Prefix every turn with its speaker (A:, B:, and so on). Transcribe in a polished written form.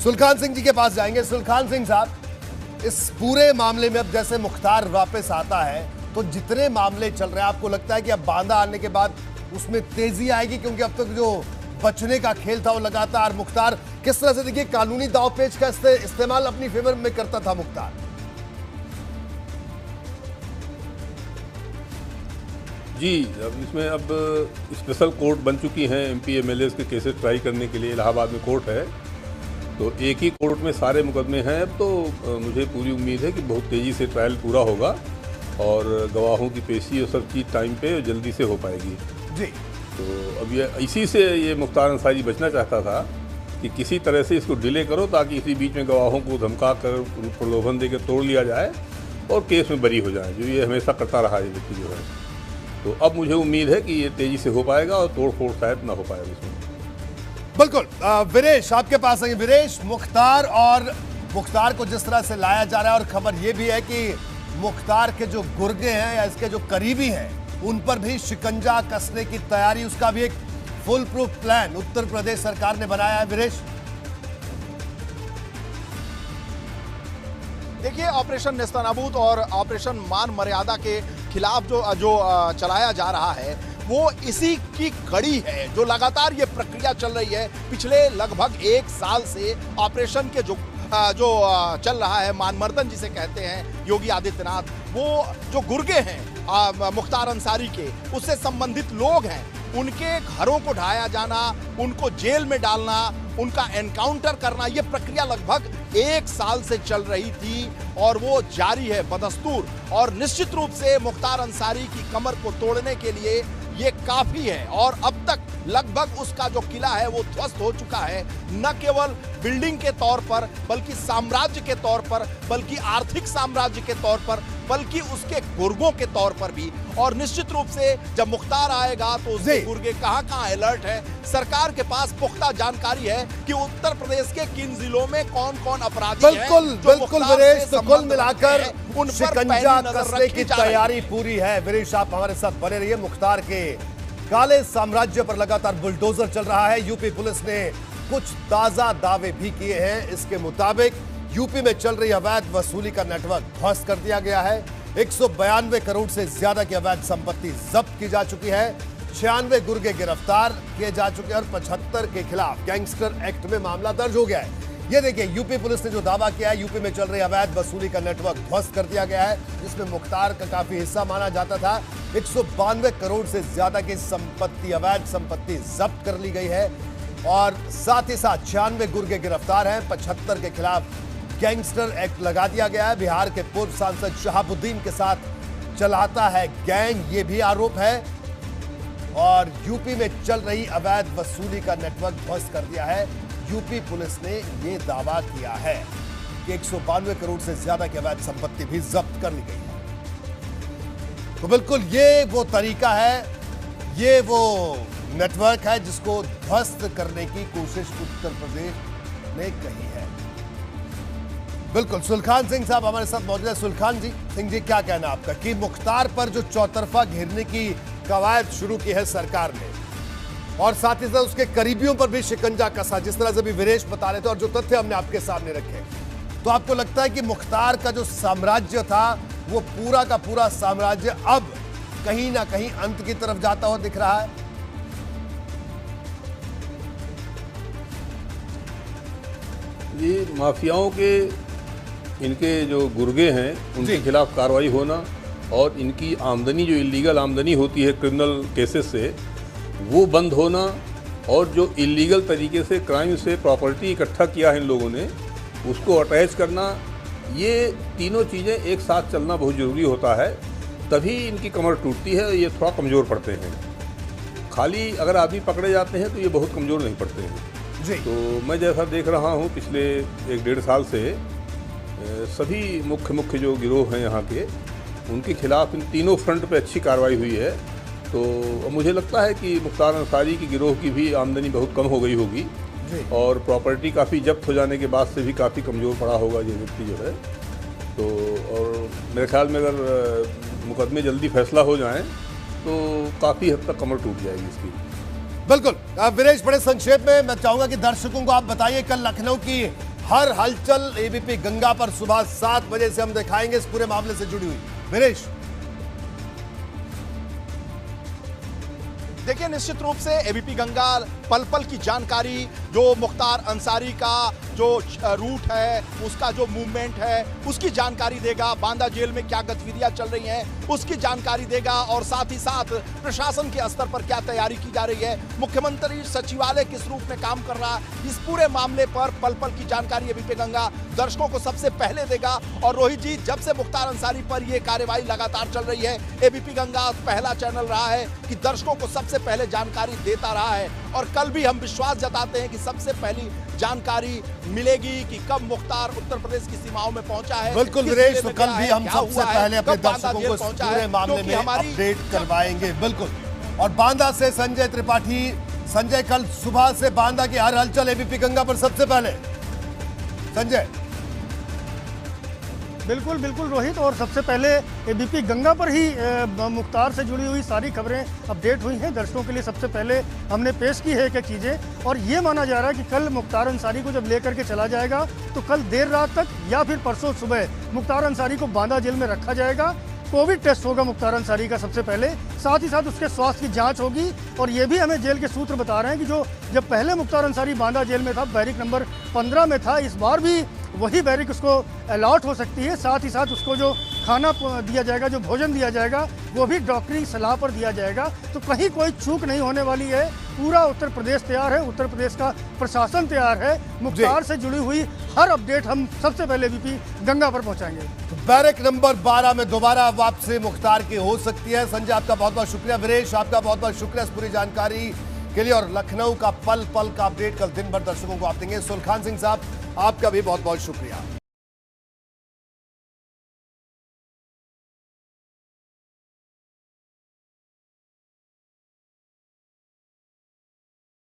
A: सुलखान सिंह जी के पास जाएंगे। सुलखान सिंह साहब, इस पूरे मामले में अब जैसे मुख्तार वापस आता है तो जितने मामले चल रहे हैं, आपको लगता है कि अब बांदा आने के बाद उसमें तेजी आएगी? क्योंकि अब तक जो बचने का खेल था वो लगातार मुख्तार किस तरह से, देखिए, कानूनी दांवपेच का इस्तेमाल अपनी फेवर में करता था मुख्तार।
B: जी, अब इसमें अब स्पेशल कोर्ट बन चुकी हैं एमपी एमएलए के केसेस ट्राई करने के लिए। इलाहाबाद में कोर्ट है, तो एक ही कोर्ट में सारे मुकदमे हैं। अब तो मुझे पूरी उम्मीद है कि बहुत तेज़ी से ट्रायल पूरा होगा और गवाहों की पेशी और सब चीज़ टाइम पे जल्दी से हो पाएगी।
A: जी,
B: तो अब ये इसी से ये मुख्तार अंसारी बचना चाहता था कि किसी तरह से इसको डिले करो ताकि इसी बीच में गवाहों को धमका कर, प्रलोभन दे के तोड़ लिया जाए और केस में बरी हो जाए, जो ये हमेशा करता रहा ये व्यक्ति जो है। तो अब मुझे उम्मीद है कि ये तेज़ी से हो पाएगा और तोड़ फोड़ शायद ना हो पाएगा इसमें।
A: बिल्कुल। वीरेश, आपके पास आएंगे। वीरेश, मुख्तार को जिस तरह से लाया जा रहा है और खबर यह भी है कि मुख्तार के जो गुर्गे हैं या इसके जो करीबी हैं उन पर भी शिकंजा कसने की तैयारी, उसका भी एक full proof plan Uttar Pradesh सरकार ने बनाया है। वीरेश,
C: देखिए, ऑपरेशन नेस्तनाबूद और ऑपरेशन मान मर्यादा के खिलाफ जो चलाया जा रहा है वो इसी की कड़ी है। जो लगातार ये प्रक्रिया चल रही है पिछले लगभग 1 साल से, ऑपरेशन के जो चल रहा है, मानमर्दन जिसे कहते हैं योगी आदित्यनाथ, वो जो गुर्गे हैं मुख्तार अंसारी के, उससे संबंधित लोग हैं, उनके घरों को ढाया जाना, उनको जेल में डालना, उनका एनकाउंटर करना, ये प्रक्रिया लगभग 1 साल से चल रही थी और वो जारी है बदस्तूर। और निश्चित रूप से मुख्तार अंसारी की कमर को तोड़ने के लिए ये काफी है। और अब तक लगभग उसका जो किला है वो ध्वस्त हो चुका है, न केवल बिल्डिंग के तौर पर बल्कि साम्राज्य के तौर पर, बल्कि आर्थिक साम्राज्य के तौर पर, बल्कि उसके गुर्गों के तौर पर भी। और निश्चित रूप से जब मुख्तार आएगा तो उसके गुर्गे कहां अलर्ट है। सरकार के पास पुख्ता जानकारी है कि उत्तर प्रदेश के किन जिलों में कौन कौन अपराधी हैं।
A: बिल्कुल वीरेश, तो कुल मिलाकर शिकंजा कसने की तैयारी पूरी है। वीरेश, आप हमारे साथ बने रहिए। मुख्तार के काले साम्राज्य पर लगातार बुलडोजर चल रहा है। यूपी पुलिस ने कुछ ताजा दावे भी किए हैं। इसके मुताबिक यूपी में चल रही अवैध वसूली का नेटवर्क ध्वस्त कर दिया गया है। 192 करोड़ से ज्यादा की अवैध संपत्ति जब्त की जा चुकी है। 96 गुर्गे गिरफ्तार किए जा चुके हैं और 75 के खिलाफ गैंगस्टर एक्ट में मामला दर्ज हो गया है। ये देखिए, यूपी पुलिस ने जो दावा किया है, यूपी में चल रही अवैध वसूली का नेटवर्क ध्वस्त कर दिया गया है, जिसमें मुख्तार का काफी हिस्सा माना जाता था। 192 करोड़ से ज्यादा की संपत्ति, अवैध संपत्ति जब्त कर ली गई है और साथ ही साथ 96 गुर्गे गिरफ्तार हैं। 75 के खिलाफ गैंगस्टर एक्ट लगा दिया गया है। बिहार के पूर्व सांसद शहाबुद्दीन के साथ चलाता है गैंग, ये भी आरोप है। और यूपी में चल रही अवैध वसूली का नेटवर्क ध्वस्त कर दिया है। यूपी पुलिस ने यह दावा किया है कि 192 करोड़ से ज्यादा की अवैध संपत्ति भी जब्त कर ली गई है। तो बिल्कुल ये वो तरीका है, ये वो नेटवर्क है जिसको ध्वस्त करने की कोशिश उत्तर प्रदेश ने कही है। बिल्कुल। सुलखान सिंह साहब हमारे साथ मौजूद है। सुलखान सिंह जी, क्या कहना आपका कि मुख्तार पर जो चौतरफा घेरने की कवायद शुरू की है सरकार ने और साथ ही साथ उसके करीबियों पर भी शिकंजा कसा, जिस तरह से भी वीरेश बता रहे थे और जो तथ्य हमने आपके सामने रखे, तो आपको लगता है कि मुख्तार का जो साम्राज्य था वो पूरा का पूरा साम्राज्य अब कहीं ना कहीं अंत की तरफ जाता हुआ दिख रहा है?
B: ये माफियाओं के, इनके जो गुर्गे हैं उनके खिलाफ कार्रवाई होना और इनकी आमदनी, जो इलीगल आमदनी होती है क्रिमिनल केसेस से, वो बंद होना और जो इलीगल तरीके से क्राइम से प्रॉपर्टी इकट्ठा किया है इन लोगों ने, उसको अटैच करना, ये तीनों चीज़ें एक साथ चलना बहुत ज़रूरी होता है। तभी इनकी कमर टूटती है, ये थोड़ा कमज़ोर पड़ते हैं। खाली अगर आदमी पकड़े जाते हैं तो ये बहुत कमज़ोर नहीं पड़ते हैं जी। तो मैं जैसा देख रहा हूँ पिछले 1-1.5 साल से सभी मुख्य जो गिरोह हैं यहाँ के, उनके खिलाफ इन तीनों फ्रंट पे अच्छी कार्रवाई हुई है। तो मुझे लगता है कि मुख्तार अंसारी की गिरोह की भी आमदनी बहुत कम हो गई होगी और प्रॉपर्टी काफ़ी जब्त हो जाने के बाद से भी काफ़ी कमज़ोर पड़ा होगा ये व्यक्ति जो है। तो और मेरे ख्याल में अगर मुकदमे जल्दी फैसला हो जाएं तो काफ़ी हद तक कमर टूट जाएगी इसकी।
A: बिल्कुल। वीरेश, बड़े संक्षेप में मैं चाहूंगा कि दर्शकों को आप बताइए, कल लखनऊ की हर हलचल एबीपी गंगा पर सुबह 7 बजे से हम दिखाएंगे इस पूरे मामले से जुड़ी हुई। वीरेश,
C: देखिए, निश्चित रूप से एबीपी गंगा पल पल की जानकारी, जो मुख्तार अंसारी का जो रूट है, उसका जो मूवमेंट है, उसकी जानकारी देगा। बांदा जेल में क्या गतिविधियां चल रही हैं उसकी जानकारी देगा, और साथ ही साथ प्रशासन के स्तर पर क्या तैयारी की जा रही है, मुख्यमंत्री सचिवालय किस रूप में काम कर रहा है, इस पूरे मामले पर पल पल की जानकारी एबीपी गंगा दर्शकों को सबसे पहले देगा। और रोहित जी, जब से मुख्तार अंसारी पर यह कार्यवाही लगातार चल रही है, एबीपी गंगा पहला चैनल रहा है कि दर्शकों को सबसे पहले जानकारी देता रहा है। और कल भी हम विश्वास जताते हैं कि सबसे पहली जानकारी मिलेगी कि कब मुख्तार उत्तर प्रदेश की सीमाओं में पहुंचा है।
A: बिल्कुल वीरेश, तो कल भी हम सबसे पहले अपने दर्शकों को इस पूरे मामले में अपडेट करवाएंगे। बिल्कुल। और बांदा से संजय त्रिपाठी। संजय, कल सुबह से बांदा की हर हलचल एबीपी गंगा पर सबसे पहले। संजय।
D: बिल्कुल बिल्कुल रोहित, और सबसे पहले एबीपी गंगा पर ही मुख्तार से जुड़ी हुई सारी खबरें अपडेट हुई हैं। दर्शकों के लिए सबसे पहले हमने पेश की है एक चीज़ें, और ये माना जा रहा है कि कल मुख्तार अंसारी को जब लेकर के चला जाएगा तो कल देर रात तक या फिर परसों सुबह मुख्तार अंसारी को बांदा जेल में रखा जाएगा। कोविड टेस्ट होगा मुख्तार अंसारी का सबसे पहले, साथ ही साथ उसके स्वास्थ्य की जांच होगी। और ये भी हमें जेल के सूत्र बता रहे हैं कि जब पहले मुख्तार अंसारी बांदा जेल में था, बैरिक नंबर 15 में था, इस बार भी वही बैरिक उसको अलॉट हो सकती है। साथ ही साथ उसको जो खाना दिया जाएगा, जो भोजन दिया जाएगा, वो भी डॉक्टरी सलाह पर दिया जाएगा। तो कहीं कोई चूक नहीं होने वाली है। पूरा उत्तर प्रदेश तैयार है, उत्तर प्रदेश का प्रशासन तैयार है। मुख्तार से जुड़ी हुई हर अपडेट हम सबसे पहले एबीपी गंगा पर पहुंचाएंगे।
A: तो बैरक नंबर 12 में दोबारा वापसी मुख्तार की हो सकती है। संजय, आपका बहुत बहुत शुक्रिया। वीरेश, आपका बहुत बहुत शुक्रिया इस पूरी जानकारी के लिए। और लखनऊ का पल पल का अपडेट कल दिन भर दर्शकों को आप देंगे। सुलखान सिंह साहब, आपका भी बहुत बहुत शुक्रिया।